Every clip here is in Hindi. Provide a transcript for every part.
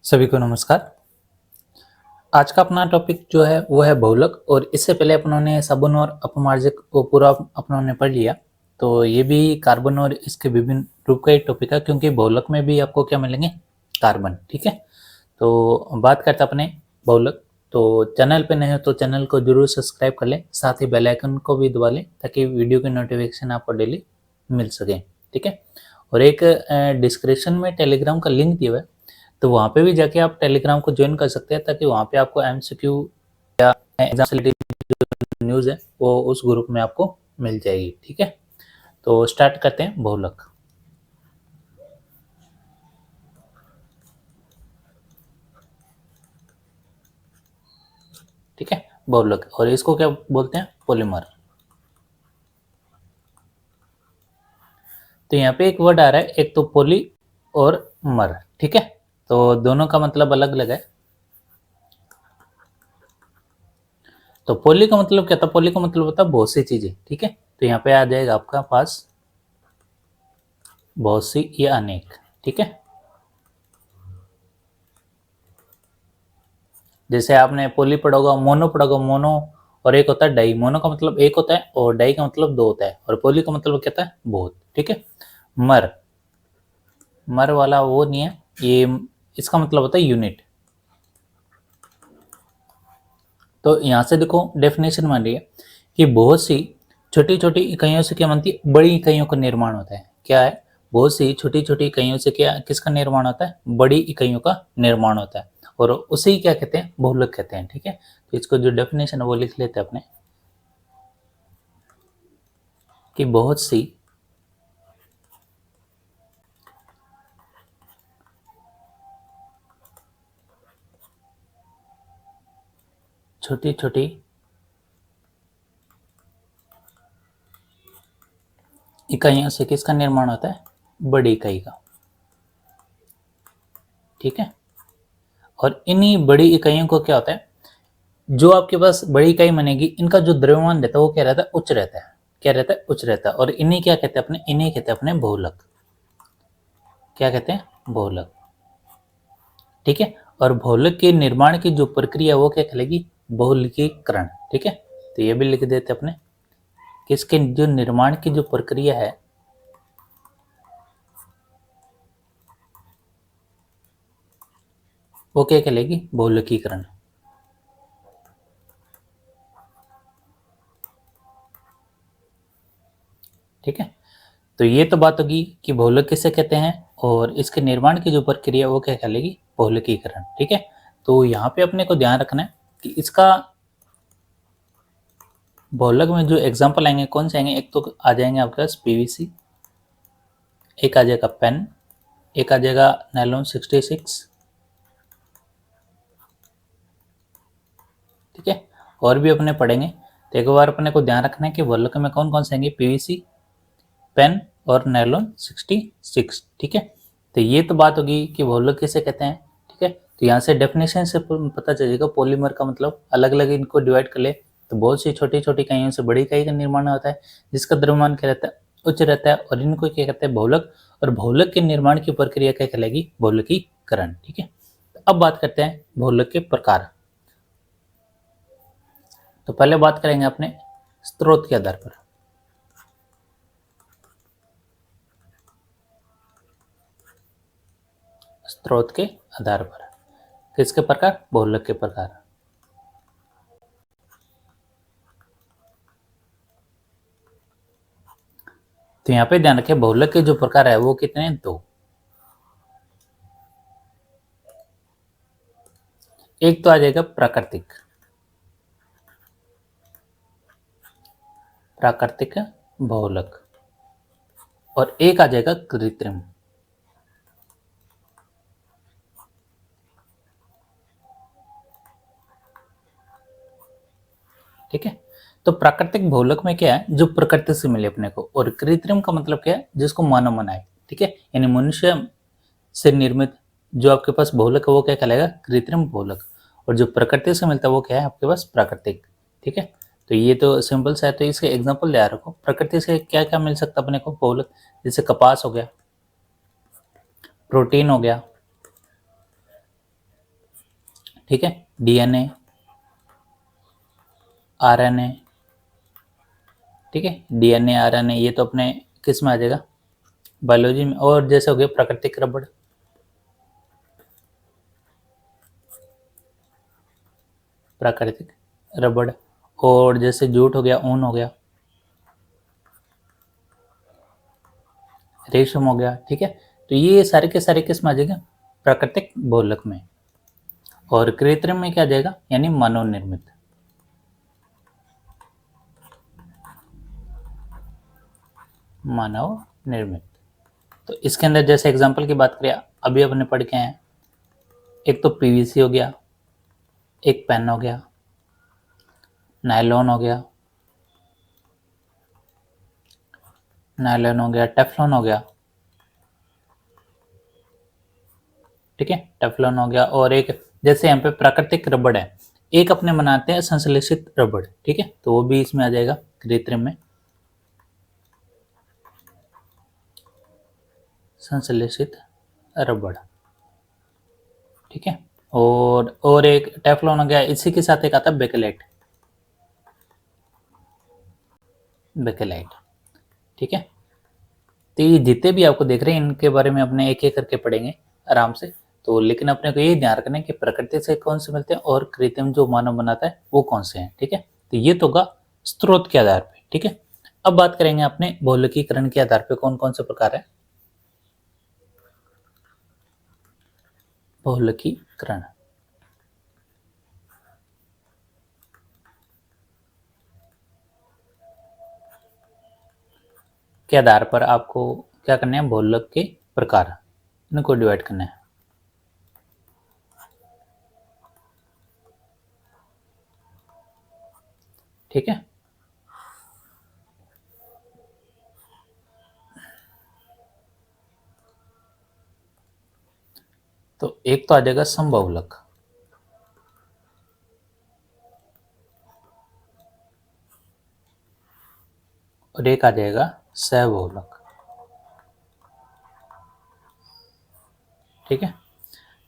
सभी को नमस्कार। आज का अपना टॉपिक जो है वो है बहुलक। और इससे पहले अपनों ने सबन और अपमार्जक को पूरा अपनों ने पढ़ लिया। तो ये भी कार्बन और इसके विभिन्न रूप का एक टॉपिक है, क्योंकि बहुलक में भी आपको क्या मिलेंगे, कार्बन। ठीक है, तो बात करते अपने बहुलक। तो चैनल पे नए हो तो चैनल को जरूर सब्सक्राइब कर लें, साथ ही बेल आइकन को भी दबा लें ताकि वीडियो की नोटिफिकेशन आपको डेली मिल सके। ठीक है, और एक डिस्क्रिप्शन में टेलीग्राम का लिंक दिया हुआ है, तो वहाँ पे भी जाके आप टेलीग्राम को ज्वाइन कर सकते हैं, ताकि वहाँ पे आपको एमसीक्यू या एग्जाम से रिलेटेड जो न्यूज़ है वो उस ग्रुप में आपको मिल जाएगी। ठीक है, तो स्टार्ट करते हैं बहुलक। ठीक है, बहुलक, और इसको क्या बोलते हैं, पॉलीमर। तो यहाँ पे एक वर्ड आ रहा है, एक तो पोली और मर। ठीक है, तो दोनों का मतलब अलग अलग है। तो पोली का मतलब क्या था, पोली का मतलब होता है बहुत सी चीजें। ठीक है, तो यहाँ पे आ जाएगा आपका पास बहुत सी या अनेक। ठीक है, जैसे आपने पोली पढ़ा होगा, मोनो पढ़ा होगा। मोनो और एक होता है डाई। मोनो का मतलब एक होता है और डाई का मतलब दो होता है, और पोली का मतलब क्या होता है, बहुत। ठीक है, मर, मर वाला वो नहीं है ये, इसका मतलब होता है यूनिट। तो यहां से देखो डेफिनेशन मान रही है कि बहुत सी छोटी छोटी इकाइयों से क्या बनती है, बड़ी इकाइयों का निर्माण होता है। क्या है, बहुत सी छोटी छोटी इकाइयों से क्या किसका निर्माण होता है, बड़ी इकाइयों का निर्माण होता है, और उसे क्या कहते हैं, बहुलक कहते हैं। ठीक है, तो इसको जो डेफिनेशन है वो लिख लेते हैं अपने, कि बहुत सी छोटी छोटी इकाइयों से किसका निर्माण होता है, बड़ी इकाई का। ठीक है, और इन्हीं बड़ी इकाइयों को क्या होता है, जो आपके पास बड़ी इकाई बनेगी, इनका जो द्रव्यमान रहता है वो क्या रहता है, उच्च रहता है। क्या रहता है, उच्च रहता है। और इन्हीं क्या कहते हैं अपने, इन्हीं कहते हैं अपने बहुलक। क्या कहते हैं, बहुलक। ठीक है, और बहुलक के निर्माण की जो प्रक्रिया वो क्या कहलाएगी, बहुलकीकरण। ठीक है, तो ये भी लिख देते अपने, किसके जो निर्माण की जो प्रक्रिया है वो क्या कहलाएगी, बहुलकीकरण। ठीक है, तो ये तो बात होगी कि बहुलक किसे कहते हैं, और इसके निर्माण की जो प्रक्रिया वो क्या कहलाएगी, बहुलकीकरण। ठीक है, तो यहाँ पे अपने को ध्यान रखना है कि इसका बहुलक में जो एग्जाम्पल आएंगे कौन से आएंगे, एक तो आ जाएंगे आपके पास पीवीसी, एक आ जाएगा पेन, एक आ जाएगा नायलॉन 66। ठीक है, और भी अपने पढ़ेंगे, तो एक बार अपने को ध्यान रखना है कि बहुलक में कौन कौन से आएंगे, पीवीसी, पेन और नायलॉन 66। ठीक है, तो ये तो बात होगी कि बहुलक किसे कहते हैं। ठीक है, तो यहाँ से डेफिनेशन से पता चलेगा, पॉलीमर का मतलब अलग अलग इनको डिवाइड कर ले तो बहुत सी छोटी छोटी इकाइयों से बड़ी इकाई का निर्माण होता है, जिसका द्रव्यमान क्या रहता है, उच्च रहता है, और इनको क्या कहते हैं, बहुलक। और बहुलक के निर्माण की प्रक्रिया क्या कहलाएगी, बहुलकीकरण। ठीक है, तो अब बात करते हैं बहुलक के प्रकार। तो पहले बात करेंगे अपने स्रोत के आधार पर। स्रोत के आधार पर किसके प्रकार, बहुलक के प्रकार। तो यहाँ पे ध्यान रखें, बहुलक के जो प्रकार है वो कितने हैं, दो। एक तो आ जाएगा प्राकृतिक, प्राकृतिक बहुलक, और एक आ जाएगा कृत्रिम। ठीक है, तो प्राकृतिक बहुलक में क्या है, जो प्रकृति से मिले अपने को, और कृत्रिम का मतलब क्या है, जिसको मानव बनाए। ठीक है, यानी मनुष्य से निर्मित जो आपके पास बहुलक है वो क्या कहलाएगा, कृत्रिम बहुलक। और जो प्रकृति से मिलता है वो क्या है आपके पास, प्राकृतिक। ठीक है, तो ये तो सिंपल सा है, तो इसके एग्जांपल याद रखो, प्रकृति से क्या क्या मिल सकता है अपने को बहुलक, जैसे कपास हो गया, प्रोटीन हो गया, ठीक है, डीएनए, आरएनए, ठीक है, डीएनए आरएनए ये तो अपने किस में आ जाएगा, बायोलॉजी में। और जैसे हो गया प्राकृतिक रबड़, प्राकृतिक रबड़, और जैसे जूट हो गया, ऊन हो गया, रेशम हो गया, ठीक है। तो ये सारे के सारे किस में आ जाएगा, प्राकृतिक बहुलक में। और कृत्रिम में क्या आ जाएगा, यानी मानव निर्मित, मानव निर्मित। तो इसके अंदर जैसे एग्जांपल की बात करें, अभी अपने पढ़ के हैं, एक तो पीवीसी हो गया, एक पेन हो गया, नायलॉन हो गया, नायलॉन हो गया, टेफ्लॉन हो गया, ठीक है, टेफ्लॉन हो गया। और एक जैसे यहाँ पे प्राकृतिक रबड़ है, एक अपने बनाते हैं संश्लेषित रबड़, ठीक है, तो वो भी इसमें आ जाएगा कृत्रिम में, संश्लेषित रबड़, ठीक है। और एक टेफ्लॉन हो गया, इसी के साथ एक आता है बेकेलाइट, बेकेलाइट, ठीक है। तो ये जितने भी आपको देख रहे हैं इनके बारे में अपने एक एक करके पढ़ेंगे आराम से। तो लेकिन अपने को ये ध्यान रखना है कि प्रकृति से कौन से मिलते हैं और कृत्रिम जो मानव बनाता है वो कौन से हैं, ठीक है। तो ये तो होगा स्रोत के आधार पे, ठीक है। अब बात करेंगे अपने बहुलकीकरण के आधार पे कौन कौन से प्रकार है बहुलकीकरण। के आधार पर आपको क्या करना है, बहुलक के प्रकार इनको डिवाइड करना है, ठीक है। तो एक तो आ जाएगा समबहुलक, और एक आ जाएगा सहबहुलक, ठीक है।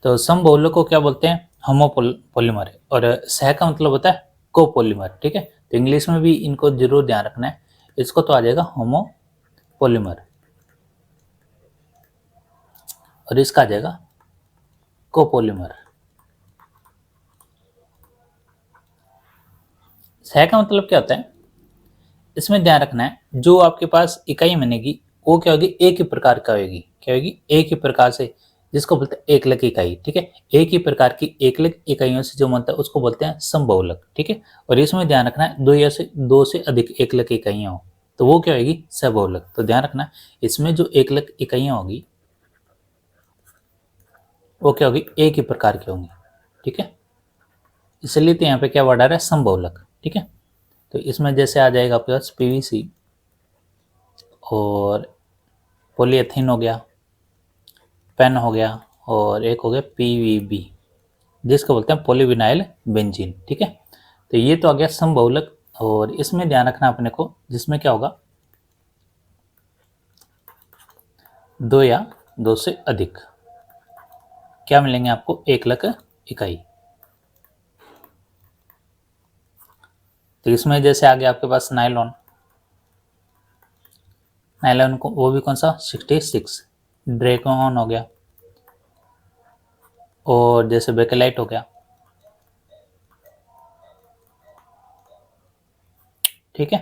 तो समबहुलक को क्या बोलते हैं, होमोपॉलीमर, और सह का मतलब होता है कोपॉलीमर, ठीक है। तो इंग्लिश में भी इनको जरूर ध्यान रखना है, इसको तो आ जाएगा होमोपॉलीमर और इसका आ जाएगा कोपॉलीमर। सह का मतलब क्या होता है, इसमें ध्यान रखना है जो आपके पास इकाई बनेगी वो क्या होगी, एक ही प्रकार का होगी, क्या होगी, एक ही प्रकार से, जिसको बोलते हैं एकलक इकाई, ठीक है। एक ही प्रकार की एकलक इकाइयों से जो बनता है उसको बोलते हैं समबहुलक, ठीक है। और इसमें ध्यान रखना है दो से अधिक एकलक इकाइयां हो तो वो क्या होगी, सबहुलक। तो ध्यान रखना इसमें जो एकलक इकाइयां होगी वो क्या होगी, एक ही प्रकार की होंगी, ठीक है। इसलिए तो यहाँ पे क्या वर्ड आ रहा है, समबहुलक, ठीक है। तो इसमें जैसे आ जाएगा आपके पास पीवीसी और पॉलीएथीन हो गया, पेन हो गया, और एक हो गया पीवीबी जिसको बोलते हैं पॉलीविनाइल बेंजीन, ठीक है। तो ये तो आ गया समबहुलक। और इसमें ध्यान रखना अपने को, जिसमें क्या होगा, दो या दो से अधिक क्या मिलेंगे आपको, एकलक इकाई। तो इसमें जैसे आ गया आपके पास नायलॉन, नायलॉन को वो भी कौन सा, 66, ड्रेकोन हो गया, और जैसे बेकेलाइट हो गया, ठीक है।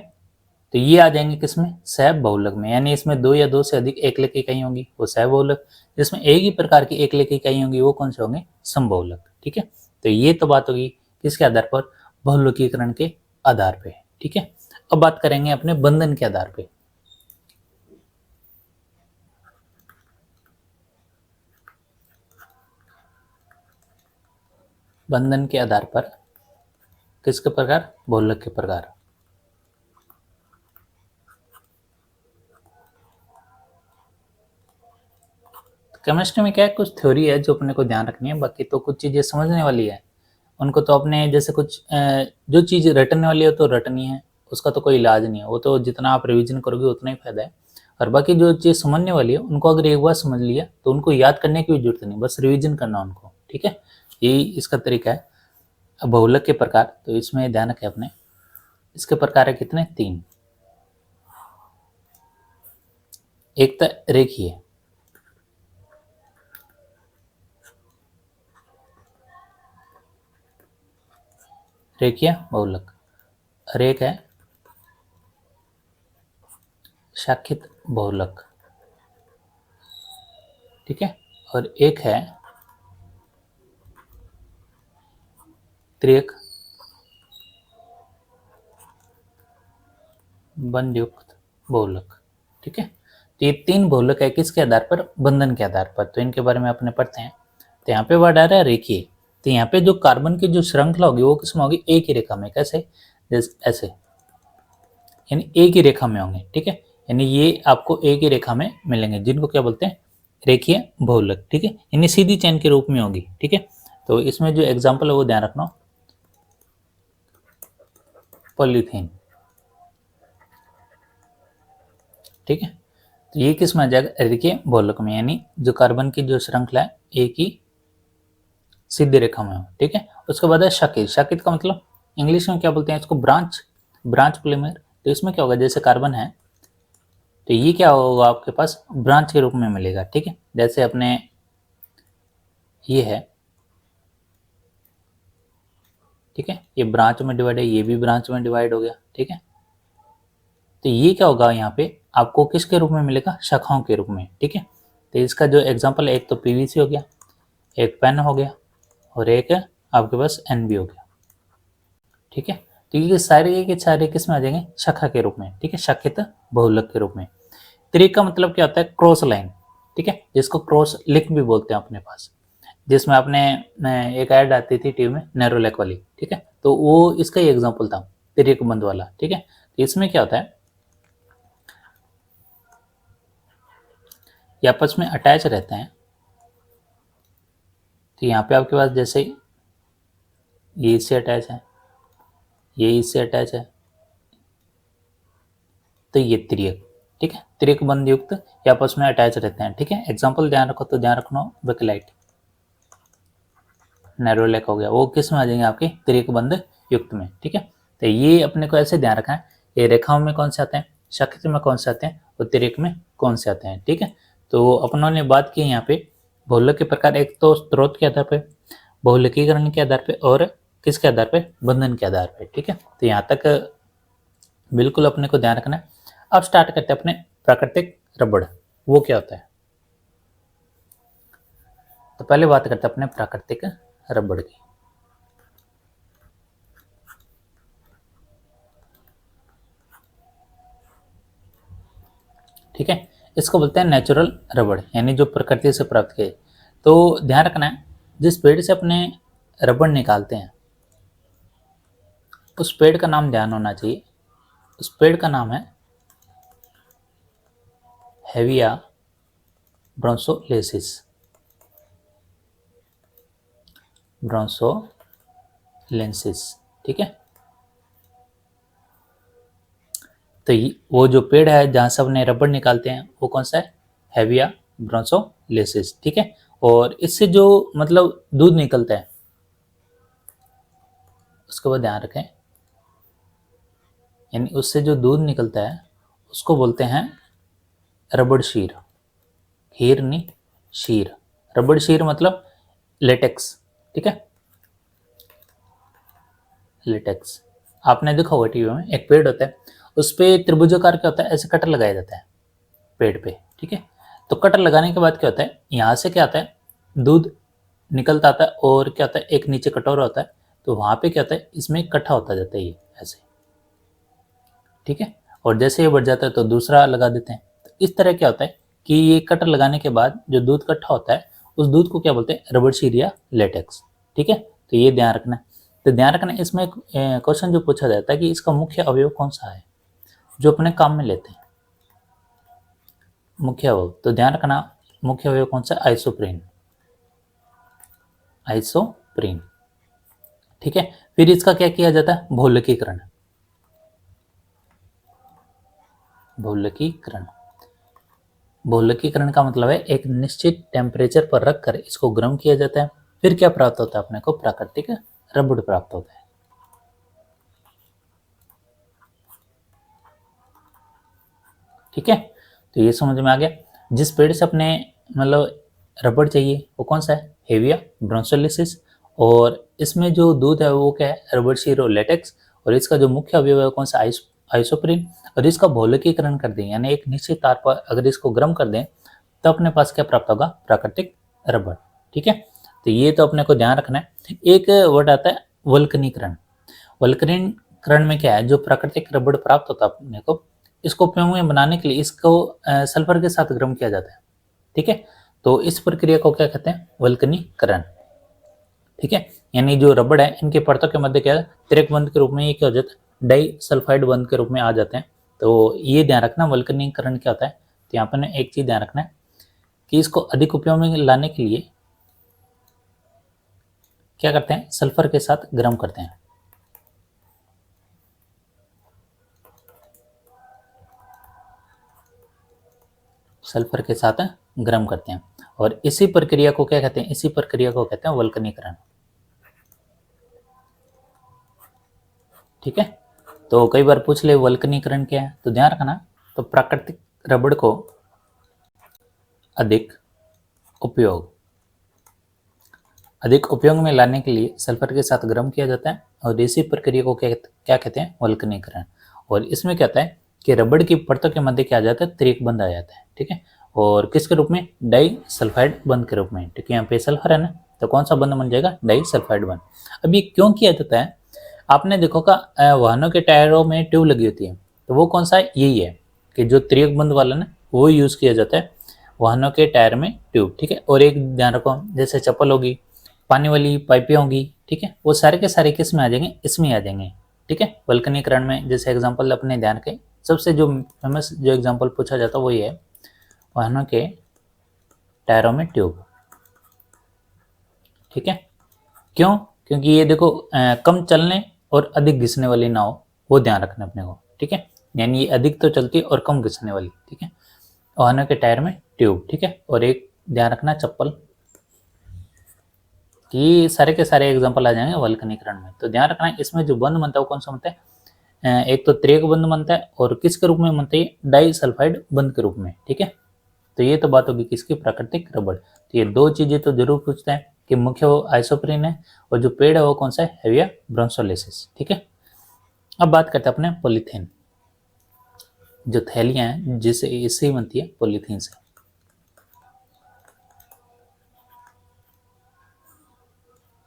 तो ये आ जाएंगे किसमें, सह बहुलक में, यानी इसमें दो या दो से अधिक एकलक इकाई होंगी वो सह बहुलक, जिसमें एक ही प्रकार की एकलक इकाई होंगी वो कौन से होंगे, समबहुलक, ठीक है। तो ये तो बात होगी किसके आधार पर, बहुलकीकरण के आधार पे, ठीक है। अब बात करेंगे अपने बंधन के आधार पे। बंधन के आधार पर किसके प्रकार, बहुलक के प्रकार। केमिस्ट्री में क्या है, कुछ थ्योरी है जो अपने को ध्यान रखनी है, बाकी तो कुछ चीजें समझने वाली है उनको तो अपने जैसे कुछ जो चीज रटने वाली है तो रटनी है, उसका तो कोई इलाज नहीं है, वो तो जितना आप रिवीजन करोगे उतना ही फायदा है। और बाकी जो चीज समझने वाली है उनको अगर एक बार समझ लिया तो उनको याद करने की भी जरूरत नहीं, बस रिवीजन करना उनको, ठीक है। यही इसका तरीका है। बहुलक के प्रकार, तो इसमें ध्यान रखें अपने, इसके प्रकार है कितने? 3। एक तो रेखीय, रेखीय बहुलक, और एक है शाखित बहुलक, ठीक है, और एक है त्रिक बंधयुक्त बहुलक, ठीक है। तो ये 3 बहुलक है किसके आधार पर? बंधन के आधार पर। तो इनके बारे में अपने पढ़ते हैं। तो यहाँ पे वर्ड आ रहा है रेखीय, तो यहाँ पे जो कार्बन की जो श्रृंखला होगी वो किसमें होगी? एक ही रेखा में। कैसे? जैसे ऐसे, यानी एक ही रेखा में होंगे, ठीक है, यानी ये आपको एक ही रेखा में मिलेंगे, जिनको क्या बोलते हैं? रेखीय बहुलक, ठीक है, यानी सीधी चेन के रूप में होगी, ठीक है। तो इसमें जो एग्जाम्पल है वो ध्यान रखना, पॉलीथीन, ठीक है। तो ये किस में आ जाएगा? रेखीय बहुलक में, यानी जो कार्बन की जो श्रृंखला है एक ही सीधी रेखा में हो, ठीक है। उसके बाद है शाखित। शाखित का मतलब इंग्लिश में क्या बोलते हैं इसको? Branch, branch polymer. तो इसमें क्या होगा? जैसे कार्बन है तो ये क्या होगा आपके पास? ब्रांच के रूप में मिलेगा, ठीक है। जैसे अपने ये है, ठीक है, ये ब्रांच में डिवाइड है, ये भी ब्रांच में डिवाइड हो गया, ठीक है। तो ये क्या होगा यहाँ पे आपको किसके रूप में मिलेगा? शाखाओं के रूप में, ठीक है। तो इसका जो एग्जांपल है, एक तो पीवीसी हो गया, एक पेन हो गया, और एक आपके पास एनबी हो गया, ठीक है। तो ये सारे के सारे किस में आ जाएंगे? शाखा के रूप में, ठीक है, शाखित बहुलक के रूप में। त्रिक का मतलब क्या होता है? क्रॉस लाइन, ठीक है, जिसको क्रॉस लिंक भी बोलते हैं अपने पास, जिसमें आपने एक ऐड आती थी टीवी में नेरोलैक वाली, ठीक है, तो वो इसका ही एग्जांपल था, त्रिक बंद वाला, ठीक है। तो इसमें क्या होता है? ये आपस में अटैच रहते हैं। तो यहाँ पे आपके पास जैसे ये इससे अटैच है, ये इससे अटैच है, तो ये त्रिक, ठीक है, त्रिक बंध युक्त ये आपस में अटैच रहते हैं, ठीक है। एग्जांपल ध्यान रखो, तो ध्यान रखना बेकेलाइट, नेरोलैक हो गया, वो किस में आ जाएंगे? आपके त्रिक बंध युक्त में, ठीक है। तो ये अपने को ऐसे ध्यान रखना है, ये रेखाओं में कौन से आते हैं, शाखित में कौन से आते हैं, और त्रिक में कौन से आते हैं, ठीक है। तो अपनों ने बात की यहाँ पे बहुलक के प्रकार, एक तो स्रोत के आधार पर, बहुलकीकरण के आधार पर, और किसके आधार पर? बंधन के आधार पर, ठीक है। तो यहाँ तक बिल्कुल अपने को ध्यान रखना है। अब स्टार्ट करते हैं अपने प्राकृतिक रबड़, वो क्या होता है। तो पहले बात करते हैं अपने प्राकृतिक रबड़ की। ठीक है, इसको बोलते हैं नेचुरल रबड़, यानी जो प्रकृति से प्राप्त किए। तो ध्यान रखना है, जिस पेड़ से अपने रबड़ निकालते हैं उस पेड़ का नाम ध्यान होना चाहिए। उस पेड़ का नाम है हेविया ब्रोंसोलेसिस, ब्रोंसोलेंसिस, ठीक है। तो वो जो पेड़ है जहाँ से अपने रबड़ निकालते हैं वो कौन सा है? हेविया ब्रोंसोलेसिस, ठीक है। और इससे जो मतलब दूध निकलता है उसके बाद ध्यान रखें, यानी उससे जो दूध निकलता है उसको बोलते हैं रबड़ शीर, हीर नहीं शीर, रबड़ शीर मतलब लेटेक्स, ठीक है, लेटेक्स। आपने देखा होगा टीवी में, एक पेड़ होता है उस पे त्रिभुजाकार क्या होता है? ऐसे कटर लगाया जाता है पेड़ पे, ठीक है। तो कटर लगाने के बाद क्या होता है? यहाँ से क्या आता है? दूध निकलता आता है, और क्या होता है? एक नीचे कटोरा होता है, तो वहां पे क्या होता है? इसमें इकट्ठा होता जाता है ये ऐसे, ठीक है। और जैसे ये बढ़ जाता है तो दूसरा लगा देते हैं। तो इस तरह क्या होता है कि ये कटर लगाने के बाद जो दूध इकट्ठा होता है उस दूध को क्या बोलते हैं? रबड़ शीर या लेटेक्स, ठीक है। तो ये ध्यान रखना है। तो ध्यान रखना, इसमें क्वेश्चन जो पूछा जाता है कि इसका मुख्य अवयव कौन सा है जो अपने काम में लेते हैं, मुख्य अवयव। तो ध्यान रखना, मुख्य अवयव कौन सा? आइसोप्रीन, आइसोप्रीन, ठीक है। फिर इसका क्या किया जाता है? बहुलकीकरण, बहुलकीकरण, बहुलकीकरण का मतलब है एक निश्चित टेम्परेचर पर रखकर इसको गर्म किया जाता है। फिर क्या प्राप्त होता है अपने को? प्राकृतिक रबड़ प्राप्त होता है। ठीक है, तो ये समझ में आ गया। जिस पेड़ से अपने मतलब रबड़ चाहिए वो कौन सा है, हेविया ब्रोंसोलिसिस, और इसमें जो दूध है वो क्या है, रबड़ शीर और लेटेक्स, और इसका जो मुख्य अवयव है कौन सा, आइसोप्रीन, और इसका बहुलकीकरण कर दें यानी एक निश्चित तार पर अगर इसको गर्म कर दें तो अपने पास क्या प्राप्त होगा, प्राकृतिक रबड़। ठीक है, तो ये तो अपने को ध्यान रखना है। एक वर्ड आता है वल्कनीकरण। वल्कनीकरण में क्या है, जो प्राकृतिक रबड़ प्राप्त होता है अपने को, इसको उपयोग में बनाने के लिए इसको सल्फर के साथ गर्म किया जाता है। ठीक है, तो इस प्रक्रिया को क्या कहते हैं, वल्कनीकरण। ठीक है, यानी जो रबड़ है इनके परतों के मध्य क्या है, त्रिक बंध के रूप में ये क्या हो जाता है, डाई सल्फाइड बंध के रूप में आ जाते हैं। तो ये ध्यान रखना वल्कनीकरण क्या होता है। तो यहाँ पर एक चीज ध्यान रखना है कि इसको अधिक उपयोग में लाने के लिए क्या करते हैं, सल्फर के साथ गर्म करते हैं। सल्फर के साथ गर्म करते हैं, और इसी प्रक्रिया को क्या कहते हैं, इसी प्रक्रिया को कहते हैं वल्कनीकरण। ठीक है, तो कई बार पूछ ले वल्कनीकरण क्या है, तो ध्यान रखना, तो प्राकृतिक रबड़ को अधिक उपयोग में लाने के लिए सल्फर के साथ गर्म किया जाता है, और इसी प्रक्रिया को क्या कहते हैं, वल्कनीकरण। और इसमें क्या होता है कि रबड़ की परतों के मध्य क्या आ जाता है, त्रिक बंध आ जाता है। ठीक है, और किसके रूप में, डाई सल्फाइड बंध के रूप में। ठीक है, यहाँ पे सल्फर है ना, तो कौन सा बंध बन जाएगा, डाई सल्फाइड बंध। अब ये क्यों किया जाता है, आपने देखो का वाहनों के टायरों में ट्यूब लगी होती है, तो वो कौन सा है, यही है कि जो त्रिक बंध वाला ना वो यूज किया जाता है वाहनों के टायर में ट्यूब। ठीक है, और एक ध्यान रखो, जैसे चप्पल होगी, पानी वाली पाइपें होंगी, ठीक है, वो सारे के सारे किस में आ जाएंगे, इसमें आ जाएंगे। ठीक है, वल्कनीकरण में जैसे एग्जांपल अपने ध्यान के सबसे जो फेमस जो एग्जांपल पूछा जाता है वो ये है, वाहनों के टायरों में ट्यूब। ठीक है, क्यों, क्योंकि ये देखो कम चलने और अधिक घिसने वाली नाव, वो ध्यान रखना अपने को। ठीक है, यानी ये अधिक तो चलती है और कम घिसने वाली। ठीक है, वाहनों के टायर में ट्यूब। ठीक है, और एक ध्यान रखना चप्पल, कि सारे के सारे एग्जांपल आ जाएंगे वल्कनीकरण में। तो ध्यान रखना इसमें जो बंध बनता है वो कौन सा बनता है, एक तो त्रिक बंध बनता है, और किसके रूप में बनता है, डाई सल्फाइड बंध के रूप में। ठीक है, तो ये तो बात होगी किसकी, प्राकृतिक रबड़। तो ये दो चीजें तो जरूर पूछते हैं कि मुख्य वो आइसोप्रीन है, और जो पेड़ है वो कौन सा है, हेविया ब्रोंसोलिसिस। ठीक है, अब बात करते हैं अपने पॉलीथीन, जो थैलियां हैं जिससे इससे ही बनती है, पॉलीथीन से।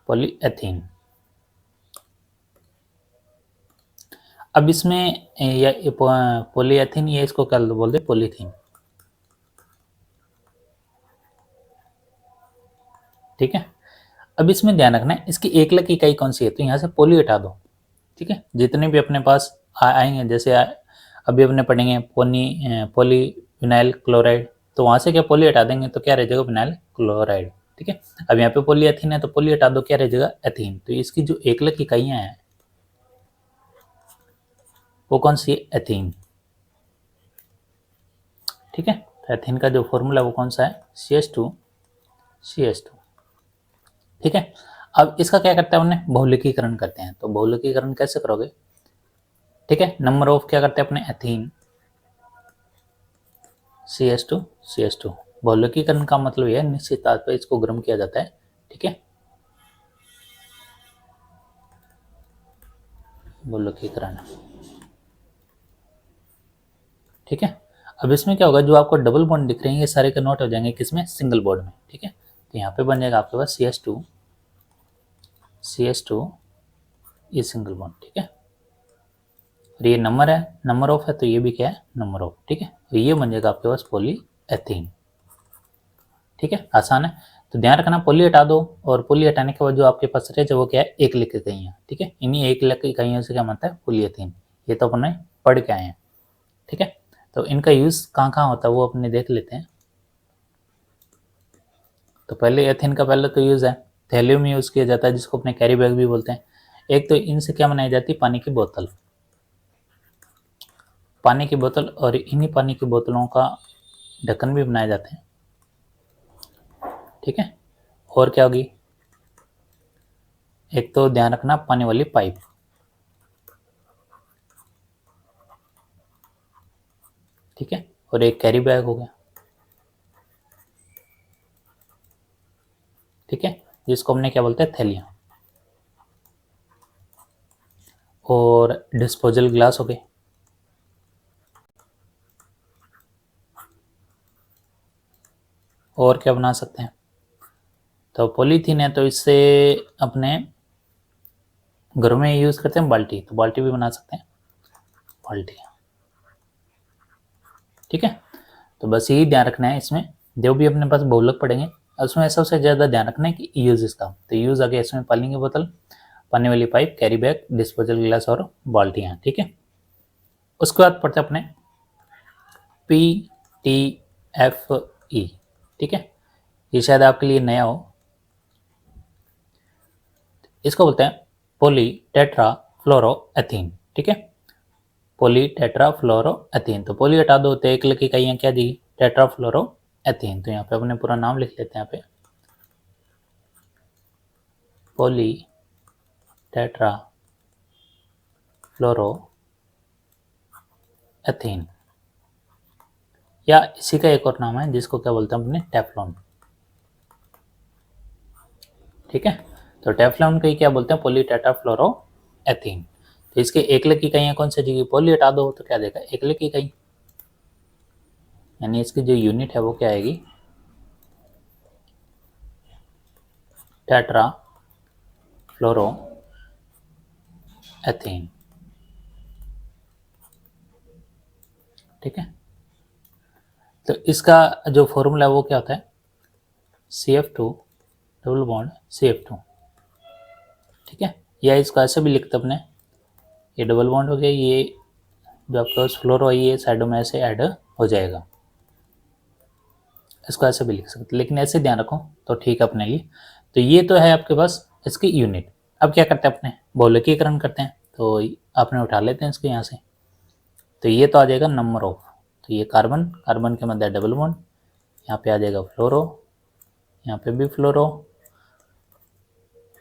पॉलीएथीन। अब इसमें या पॉलीएथीन, ये इसको क्या बोलते हैं, पॉलीथीन। ठीक है, अब इसमें ध्यान रखना है इसकी एकलक इकाई कौन सी है, तो यहाँ से पोली हटा दो। ठीक है, जितने भी अपने पास आएंगे, जैसे अभी अपने पढ़ेंगे पोली विनाइल क्लोराइड, तो वहां से क्या पोली हटा देंगे तो क्या रह जाएगा, विनाइल क्लोराइड। ठीक है, अब यहाँ पे पॉलीएथीन है तो पोली हटा दो, क्या रह जाएगा, एथीन। तो इसकी जो एकलक इकाइयां हैं वो कौन सी है, एथीन। ठीक है, तो एथीन का जो फॉर्मूला वो कौन सा है, CH2। ठीक है, अब इसका क्या करते हैं अपने, बहुलकीकरण करते हैं। तो बहुलकीकरण कैसे करोगे, ठीक है, नंबर ऑफ क्या करते हैं अपने, एथीन CH2। बहुलकीकरण का मतलब यह निश्चित ताप पर इसको गर्म किया जाता है। ठीक है, बहुलकीकरण। ठीक है, अब इसमें क्या होगा, जो आपको डबल बॉन्ड दिख रहे हैं ये सारे कन्वर्ट हो जाएंगे किसमें, सिंगल बॉन्ड में। ठीक है, तो यहाँ पे बन जाएगा आपके पास CH2 ये सिंगल बॉन्ड। ठीक है, और ये नंबर है, नंबर ऑफ है, तो ये भी क्या है, नंबर ऑफ। ठीक है, तो ये बन जाएगा आपके पास पॉलीएथीन। ठीक है, आसान है। तो ध्यान रखना पॉली हटा दो, और पॉली हटाने के बाद जो आपके पास रहे वो क्या है, एकलिक इकाइयाँ। ठीक है, इन्हीं एकलिक इकाइयों से क्या बनता है, पॉलीएथीन। ये तो अपने पढ़ के आए हैं। ठीक है, तो इनका यूज कहाँ कहाँ होता है वो अपने देख लेते हैं। तो पहले एथीन का पहले तो यूज है थैलियों में यूज किया जाता है, जिसको अपने कैरी बैग भी बोलते हैं। एक तो इनसे क्या बनाई जाती है, पानी की बोतल। पानी की बोतल, और इन्हीं पानी की बोतलों का ढक्कन भी बनाए जाते हैं। ठीक है, और क्या होगी, एक तो ध्यान रखना पानी वाली पाइप, ठीक है, और एक कैरी बैग हो गया, ठीक है, जिसको हमने क्या बोलते हैं, थैलियाँ, और डिस्पोजल ग्लास हो गए, और क्या बना सकते हैं, तो पॉलीथीन है तो इससे अपने घरों में यूज करते हैं बाल्टी, तो बाल्टी भी बना सकते हैं, बाल्टी, ठीक है। तो बस यही ध्यान रखना है इसमें, जो भी अपने पास बहुलक पड़ेंगे उसमें सबसे ज़्यादा ध्यान रखना है कि यूज इसका, तो यूज आगे इसमें पानी की बोतल, पानी वाली पाइप, कैरी बैग, डिस्पोजल गिलास और बाल्टियाँ, ठीक है। उसके बाद पढ़ते अपने PTFE, ठीक है, ये शायद आपके लिए नया हो, इसको बोलते हैं पोली टेट्रा फ्लोरोएथीन, ठीक है, पोली टेट्रा फ्लोरोएथीन, तो पोली हटा दो तो एक लकी इकाइयाँ क्या दी, टेट्रा फ्लोरोएथीन, तो यहाँ पे अपने पूरा नाम लिख लेते हैं, यहाँ पे पोली टेट्रा फ्लोरोएथीन, या इसी का एक और नाम है जिसको क्या बोलते हैं अपने, टेफ्लॉन, ठीक है। तो टेफ्लॉन को क्या बोलते हैं, पोली टेट्रा फ्लोरोएथीन, तो इसके एकल की इकाइयाँ कौन सी जगह, पोली हटा दो तो क्या देगा, एकल की इकाई, यानी इसकी जो यूनिट है वो क्या आएगी, टेट्रा फ्लोरोएथीन, ठीक है। तो इसका जो फॉर्मूला है वो क्या होता है, CF2 डबल बॉन्ड CF2, ठीक है, या इसको ऐसे भी लिखते अपने, ये डबल बॉन्ड हो गया, ये जो आपका फ्लोरो है ये साइडों में ऐसे ऐड हो जाएगा, इसको ऐसे भी लिख सकते, लेकिन ऐसे ध्यान रखो तो ठीक है अपने लिए। तो ये तो है आपके पास इसकी यूनिट। अब क्या करते हैं अपने, बहुलकीकरण करते हैं, तो आपने उठा लेते हैं इसको यहाँ से, तो ये तो आ जाएगा नंबर ऑफ, तो ये कार्बन, कार्बन के मध्य डबल बॉन्ड, यहाँ पे आ जाएगा फ्लोरो, यहाँ पे भी फ्लोरो,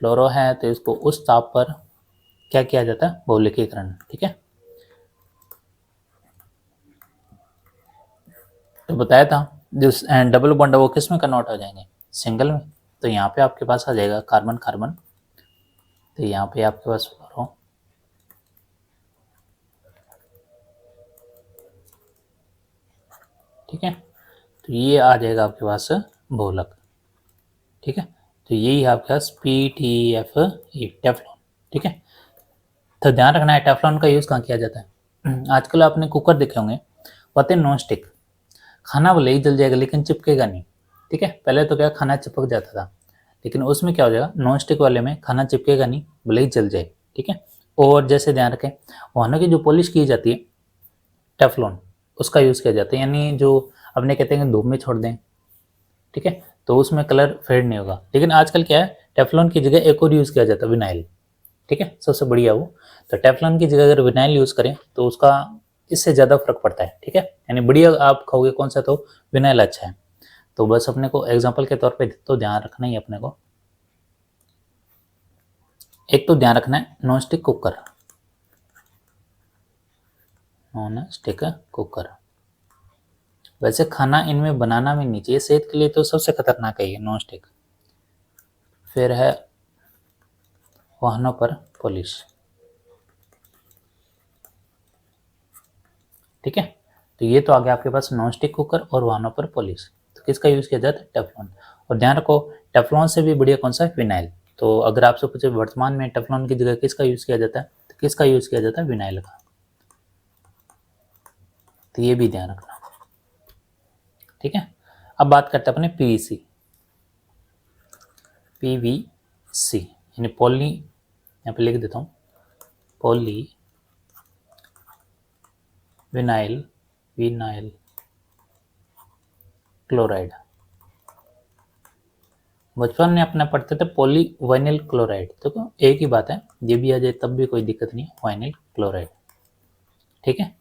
फ्लोरो है तो इसको उस ताप पर क्या किया जाता है, बहुलकीकरण, ठीक है। तो बताया था जो डबल बॉन्ड है वो किस में कन्वर्ट हो जाएंगे, सिंगल में, तो यहाँ पे आपके पास आ जाएगा कार्बन कार्बन, तो यहाँ पे आपके पास फ्लोरो, ठीक है, तो ये आ जाएगा आपके पास बहुलक, ठीक है। तो यही है आपके पास PTFE, टेफ्लॉन, ठीक है। तो ध्यान रखना है टेफ्लॉन का यूज़ कहाँ किया जाता है, आजकल आपने कुकर देखे होंगे, होते नॉन स्टिक, खाना भले ही जल जाएगा लेकिन चिपकेगा नहीं, ठीक है। पहले तो क्या खाना चिपक जाता था, लेकिन उसमें क्या हो जाएगा, नॉन स्टिक वाले में खाना चिपकेगा नहीं भले ही जल जाए, ठीक है। और जैसे ध्यान रखें, वाहनों की जो पॉलिश की जाती है टेफ्लॉन, उसका यूज़ किया जाता है, यानी जो अपने कहते हैं धूप में छोड़ दें, ठीक है, तो उसमें कलर फेड नहीं होगा। लेकिन आजकल क्या है, टेफ्लॉन की जगह एक और यूज़ किया जाता है, विनाइल, ठीक है, सबसे बढ़िया वो। तो टेफ्लॉन की जगह अगर विनाइल यूज़ करें तो उसका इससे ज़्यादा फर्क पड़ता है, ठीक है, यानी बढ़िया आप खाओगे कौन सा, तो विनाइल अच्छा है। तो बस अपने को एग्जाम्पल के तौर पे तो ध्यान रखना ही अपने को, एक तो ध्यान रखना है non stick cooker, non stick cooker, वैसे खाना इनमें बनाना भी नहीं चाहिए, सेहत के लिए तो सबसे खतरनाक है ये नॉन स्टिक। फिर है वाहनों पर पॉलिश, ठीक है, तो ये तो आ गया आपके पास नॉन स्टिक कुकर और वाहनों पर पॉलिश, तो किसका यूज़ किया जाता है, टेफ्लॉन। और ध्यान रखो टेफ्लॉन से भी बढ़िया कौन सा है, विनाइल। तो अगर आपसे पूछे वर्तमान में टेफ्लॉन की जगह किसका यूज़ किया जाता है, तो किसका यूज़ किया जाता है, विनाइल का, तो ये भी ध्यान रखना, ठीक है। अब बात करते हैं अपने PVC, यानी पॉली, यहाँ पे लिख देता हूँ, पॉली विनाइल, विनाइल क्लोराइड। बचपन में अपने पढ़ते थे पॉली वाइनिल क्लोराइड, तो एक ही बात है, ये भी आ जाए तब भी कोई दिक्कत नहीं है, वाइनिल क्लोराइड, ठीक है।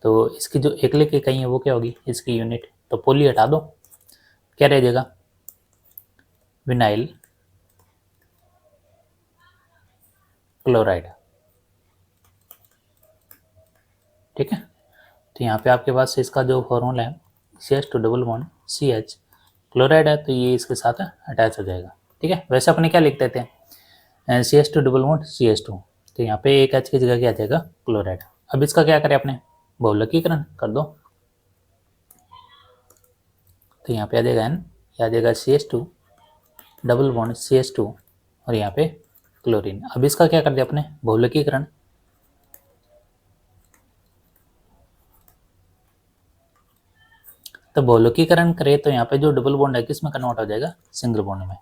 तो इसकी जो एकलिक इकाई है वो क्या होगी, इसकी यूनिट, तो पॉली हटा दो, क्या रह जाएगा, विनाइल क्लोराइड। ठीक है, तो यहाँ पे आपके पास इसका जो फॉर्मूला है CH2 double bond CH, chloride है तो ये इसके साथ अटैच हो जाएगा। ठीक है, वैसे अपने क्या लिख देते हैं CH2 डबल बॉन्ड CH2, तो यहाँ पे एक H की जगह क्या आ जाएगा क्लोराइड। अब इसका क्या करें अपने, बहुलकीकरण कर दो, तो यहाँ पे आ जाएगा N, ये आ जाएगा CH2 डबल बॉन्ड CH2 और यहाँ पे क्लोरीन। अब इसका क्या कर दिया अपने, बहुलकीकरण, तो बहुलकीकरण करें तो यहाँ पे जो डबल बॉन्ड है किसमें कन्वर्ट हो जाएगा, सिंगल बॉन्ड में,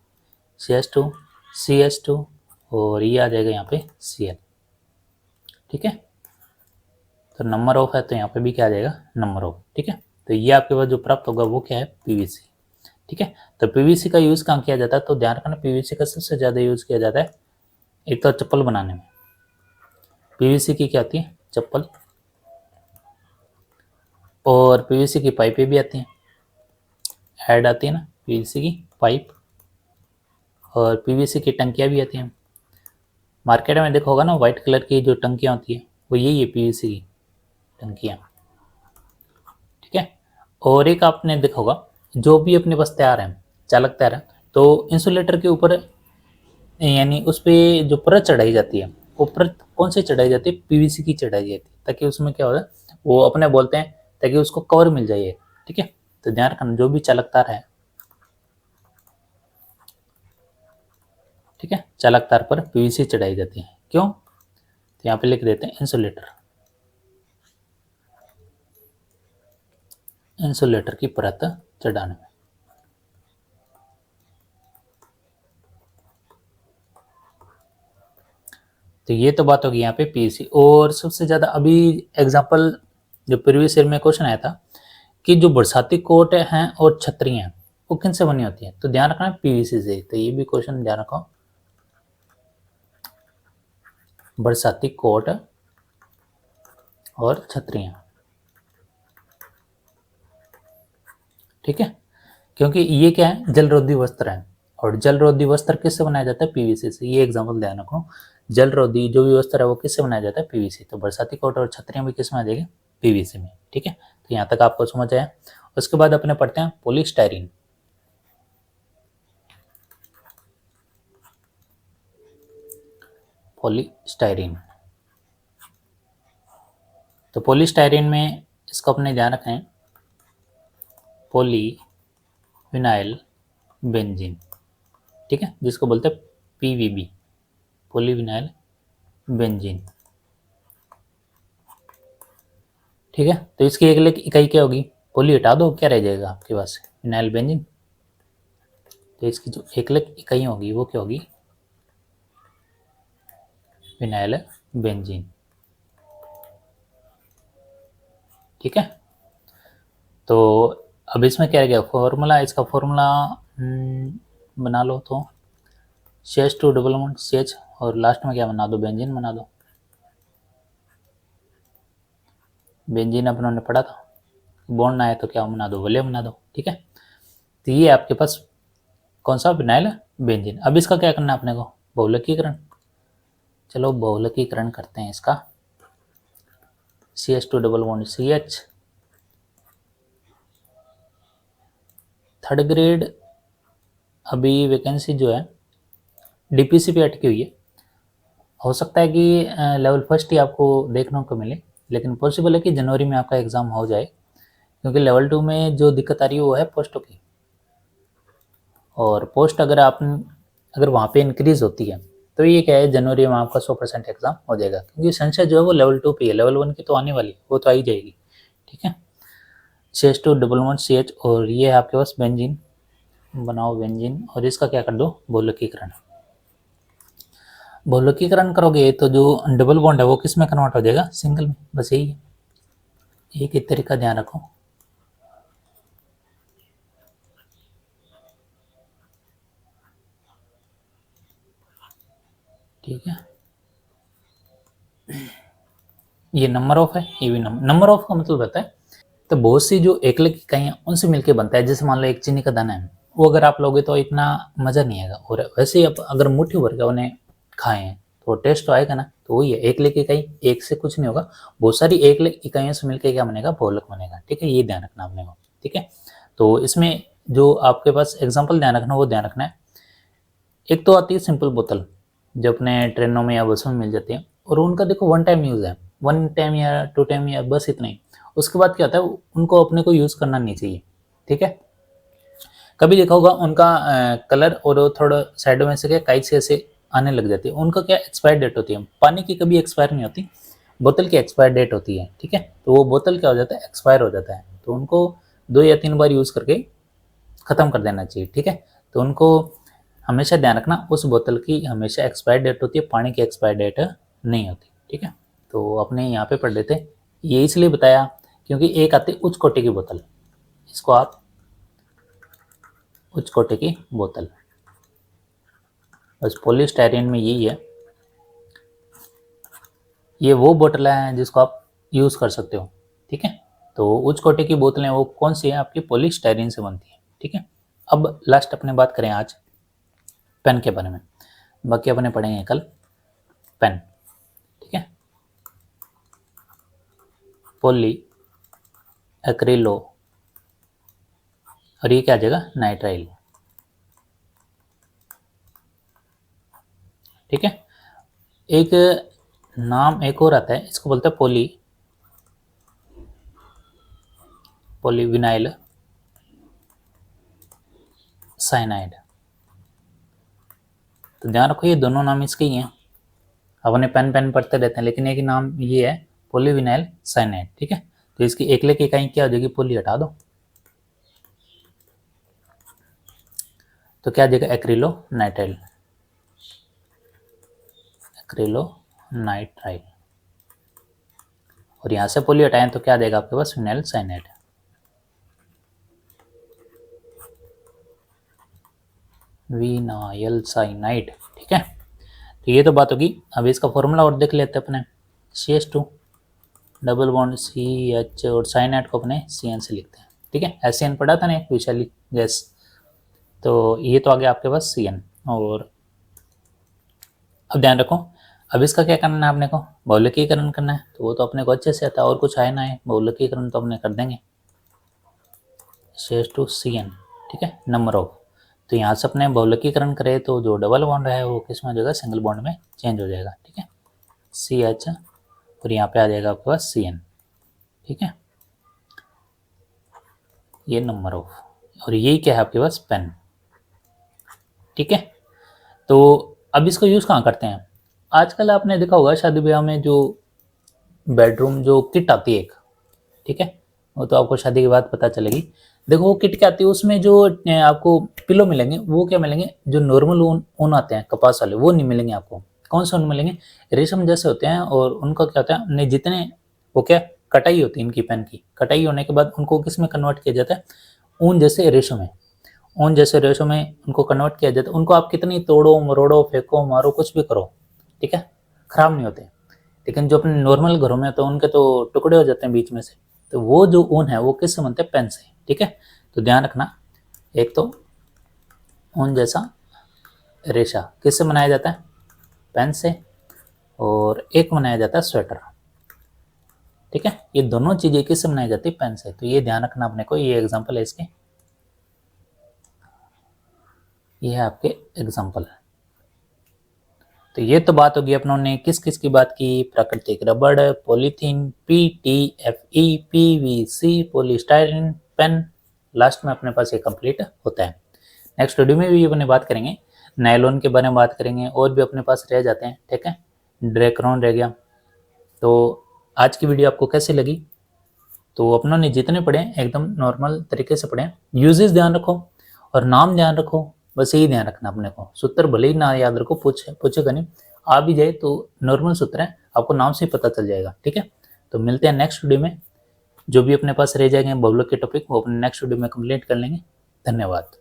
CH2 CH2 और ये आ जाएगा यहाँ पे Cl। ठीक है, तो नंबर ऑफ है तो यहाँ पे भी क्या आ जाएगा, नंबर ऑफ। ठीक है, तो ये आपके पास जो प्राप्त होगा वो क्या है, PVC। ठीक है, तो PVC का यूज कहाँ किया जाता है, तो ध्यान रखना PVC का सबसे ज्यादा यूज किया जाता है एक तो चप्पल बनाने में, PVC की क्या आती है, चप्पल, और PVC की पाइपें भी आती हैं, ऐड आती है ना PVC की पाइप, और PVC की टंकियां भी आती हैं। मार्केट में देखा होगा ना व्हाइट कलर की जो टंकियां होती है वो यही है, PVC की टंकियां। ठीक है, और एक आपने देखा होगा जो भी अपने पास तैयार है, चालक तैयार है, तो इंसुलेटर के ऊपर यानी उस पर जो परत चढ़ाई जाती है वो परत कौन सी चढ़ाई जाती है, PVC की चढ़ाई जाती है, ताकि उसमें क्या होता है वो अपने बोलते हैं ताकि उसको कवर मिल जाए। ठीक है, तो ध्यान रखना जो भी चालक तार है, ठीक है, चालक तार पर PVC चढ़ाई जाती है, क्यों, तो यहाँ पे लिख देते हैं इंसुलेटर, इंसुलेटर की परत चढ़ाने में। तो ये तो बात होगी यहाँ पे PVC। और सबसे ज्यादा अभी एग्जाम्पल जो प्रीवियस ईयर में क्वेश्चन आया था कि जो बरसाती कोट हैं और छतरी हैं वो किन से बनी होती है, तो ध्यान रखना PVC से, तो ये भी क्वेश्चन ध्यान रखो, बरसाती कोट और छतरियां। ठीक है, क्योंकि ये क्या है, जलरोधी वस्त्र है, और जलरोधी वस्त्र किससे बनाया जाता है, PVC से। ये एग्जाम्पल ध्यान रखो, जलरोधी जो भी वस्त्र है वो किससे बनाया जाता है, PVC। तो बरसाती कोट और छतरियां भी किस में आ जाएगी, PVC में। ठीक है, तो यहाँ तक आपको समझ आया। उसके बाद अपने पढ़ते हैं पॉलीस्टाइरीन। पॉलीस्टाइरीन, तो पॉलीस्टाइरीन में इसको अपने ध्यान रखें, पॉली विनाइल बेंजीन। ठीक है, जिसको बोलते हैं PVB, पॉलीविनाइल बेंजीन। ठीक है, तो इसकी एक इकाई क्या होगी, पॉली हटा दो क्या रह जाएगा आपके पास, विनाइल बेंजीन। तो इसकी जो एकलिक इकाई होगी वो क्या होगी, विनाइल बेंजीन। ठीक है, तो अब इसमें क्या रह गया फॉर्मूला, इसका फॉर्मूला बना लो, तो CH2 डबल बॉन्ड CH और लास्ट में क्या बना दो, बेंजीन बना दो। बेंजीन अपनों ने पढ़ा था, बॉन्ड ना आए तो क्या बना दो, वलय बना दो। ठीक है, तो ये आपके पास कौन सा, विनाइल बेंजीन। अब इसका क्या करना है अपने को, बहुलकीकरण। चलो बहुलकीकरण करते हैं इसका, CH2 double bond CH, third grade अभी वैकेंसी जो है DPC पे अटकी हुई है, हो सकता है कि लेवल फर्स्ट ही आपको देखने को मिले, लेकिन पॉसिबल है कि जनवरी में आपका एग्ज़ाम हो जाए, क्योंकि लेवल 2 में जो दिक्कत आ रही है वो है पोस्टों की, और पोस्ट अगर वहाँ पे इंक्रीज होती है तो ये क्या है, जनवरी में आपका 100% एग्जाम हो जाएगा, क्योंकि संशय जो है वो लेवल 2 पे है, लेवल 1 की तो आने वाली वो तो आ ही जाएगी। ठीक है, CH2 डबल बॉन्ड CH और ये है आपके पास बेंजीन, बनाओ बेंजीन, और इसका क्या कर दो, बहुलकीकरण। बहुलकीकरण करोगे तो जो डबल बॉन्ड है वो किस में कन्वर्ट हो जाएगा, सिंगल में, बस यही है, एक ही तरीका ध्यान रखो। ठीक है, ये नंबर ऑफ है, ये भी नंबर ऑफ का मतलब रहता है, तो बहुत सी जो एकलिक इकाइयाँ उनसे मिलके बनता है। जैसे मान लो एक चीनी का दाना है, वो अगर आप लोगे तो इतना मज़ा नहीं आएगा, और वैसे ही आप अगर मुट्ठी भर के उन्हें खाएं तो टेस्ट तो आएगा ना। तो वही है, एकलिक इकाई, एक से कुछ नहीं होगा, बहुत सारी एकलिक इकाइयों से मिलकर क्या बनेगा, बहुलक बनेगा। ठीक है, ये ध्यान रखना आपने को। ठीक है, तो इसमें जो आपके पास एग्जाम्पल ध्यान रखना, वो ध्यान रखना है। एक तो आती है सिंपल बोतल, जो अपने ट्रेनों में या बसों में मिल जाती है, और उनका देखो वन टाइम यूज़ है, 1 टाइम या 2 टाइम या बस इतना ही। उसके बाद क्या होता है, उनको अपने को यूज़ करना नहीं चाहिए। ठीक है, कभी देखा होगा उनका कलर और थोड़ा साइडों में से क्या काई से ऐसे आने लग जाती है, उनका क्या एक्सपायर डेट होती है। पानी की कभी एक्सपायर नहीं होती, बोतल की एक्सपायर डेट होती है। ठीक है, तो वो बोतल क्या हो जाता है, एक्सपायर हो जाता है, तो उनको 2 या 3 बार यूज़ करके ख़त्म कर देना चाहिए। ठीक है, तो उनको हमेशा ध्यान रखना, उस बोतल की हमेशा एक्सपायर डेट होती है, पानी की एक्सपायर डेट नहीं होती। ठीक है, तो अपने यहाँ पे पढ़ लेते, ये इसलिए बताया क्योंकि एक आती है उच्च कोटि की बोतल, इसको आप उच्च कोटि की बोतल, बस पॉलीस्टायरीन में यही है, ये वो बोतल है जिसको आप यूज़ कर सकते हो। ठीक है, तो उच्च कोटि की बोतलें वो कौन सी है, आपकी पॉलीस्टायरीन से बनती है। ठीक है, अब लास्ट अपने बात करें आज पेन के बारे में, बाकी अपने पढ़ेंगे कल पेन। ठीक है, पॉली एक्रिलो और ये क्या आ जाएगा, नाइट्राइल। ठीक है, एक नाम एक और आता है, इसको बोलते हैं पॉलीविनाइल साइनाइड। तो ध्यान रखो, ये दोनों नाम इसके ही हैं, अपने पेन पेन पढ़ते रहते हैं, लेकिन एक ही नाम ये है, पॉलीविनाइल साइनाइड। ठीक है, तो इसकी एकलिक इकाई क्या हो जाएगी, पॉली हटा दो तो क्या आ जाएगा, एक्रिलो नाइट्राइल, एक्रिलो नाइट्राइल। और यहाँ से पॉली हटाएं तो क्या आ जाएगा आपके पास, विनाइल साइनाइड। Vinyl cyanide. ठीक है, तो ये तो बात होगी। अब इसका फॉर्मूला और देख लेते हैं अपने, CH2 डबल बॉन्ड CH और साइनाइड को अपने CN से लिखते हैं। ठीक है, SCN पढ़ा था ना एक विषैली गैस, तो ये तो आ गया आपके पास CN। और अब ध्यान रखो, अब इसका क्या करना है आपने को, बहुलकीकरण करना है, तो वो तो अपने को अच्छे से आता है, और कुछ आए ना है, बहुलकीकरण तो अपने कर देंगे, CH2CN। ठीक है, नंबर ऑफ, तो यहाँ से अपने बहुलकीकरण करें तो जो डबल बॉन्ड है वो किस में हो जाएगा, सिंगल बॉन्ड में चेंज हो जाएगा। ठीक है, CH और यहाँ पे आ जाएगा आपके पास CN। ठीक है, ये नंबर ऑफ, और यही क्या है आपके पास, पेन। ठीक है, तो अब इसको यूज़ कहाँ करते हैं, आजकल आपने देखा होगा शादी ब्याह में जो बेडरूम जो किट आती है एक, ठीक है, वो तो आपको शादी के बाद पता चलेगी। देखो वो किट क्या आती है, उसमें जो आपको पिलो मिलेंगे वो क्या मिलेंगे, जो नॉर्मल ऊन आते हैं कपास वाले, वो नहीं मिलेंगे आपको। कौन से ऊन मिलेंगे, रेशम जैसे होते हैं, और उनका क्या होता है, नहीं जितने वो क्या कटाई होती है इनकी पेन की, कटाई होने के बाद उनको किस में कन्वर्ट किया जाता है, ऊन जैसे रेशम है, ऊन जैसे रेशों में उनको कन्वर्ट किया जाता है। उनको आप कितनी तोड़ो मरोड़ो फेंको मारो कुछ भी करो, ठीक है, खराब नहीं होते। लेकिन जो अपने नॉर्मल घरों में तो उनके तो टुकड़े हो जाते हैं बीच में से, तो वो जो ऊन है वो किससे बनते हैं, पेन से। ठीक है, तो ध्यान रखना, एक तो ऊन जैसा रेशा किससे बनाया जाता है, पेन से, और एक बनाया जाता है स्वेटर। ठीक है, ये दोनों चीजें किससे बनाई जाती है, पेन से। तो ये ध्यान रखना अपने को, ये एग्जाम्पल है इसके, ये है आपके एग्जाम्पल। तो ये तो बात होगी अपनों ने किस किस की बात की, प्राकृतिक रबड़, polythene, PTFE, PVC, polystyrene, pen, last में अपने पास ये कंप्लीट होता है। नेक्स्ट वीडियो में भी अपने बात करेंगे, नायलॉन के बारे में बात करेंगे, और भी अपने पास रह जाते हैं। ठीक है, ड्रेक्रॉन रह गया। तो आज की वीडियो आपको कैसी लगी, तो अपनों ने जितने पढ़े एकदम नॉर्मल तरीके से पढ़े, यूजेस ध्यान रखो और नाम ध्यान रखो, बस यही ध्यान रखना अपने को। सूत्र भले ही ना याद रखो, पूछेगा नहीं, आ भी जाए तो नॉर्मल सूत्र है, आपको नाम से ही पता चल जाएगा। ठीक है, तो मिलते हैं नेक्स्ट वीडियो में, जो भी अपने पास रह जाएंगे बहुलक के टॉपिक वो अपने नेक्स्ट वीडियो में कंप्लीट कर लेंगे। धन्यवाद।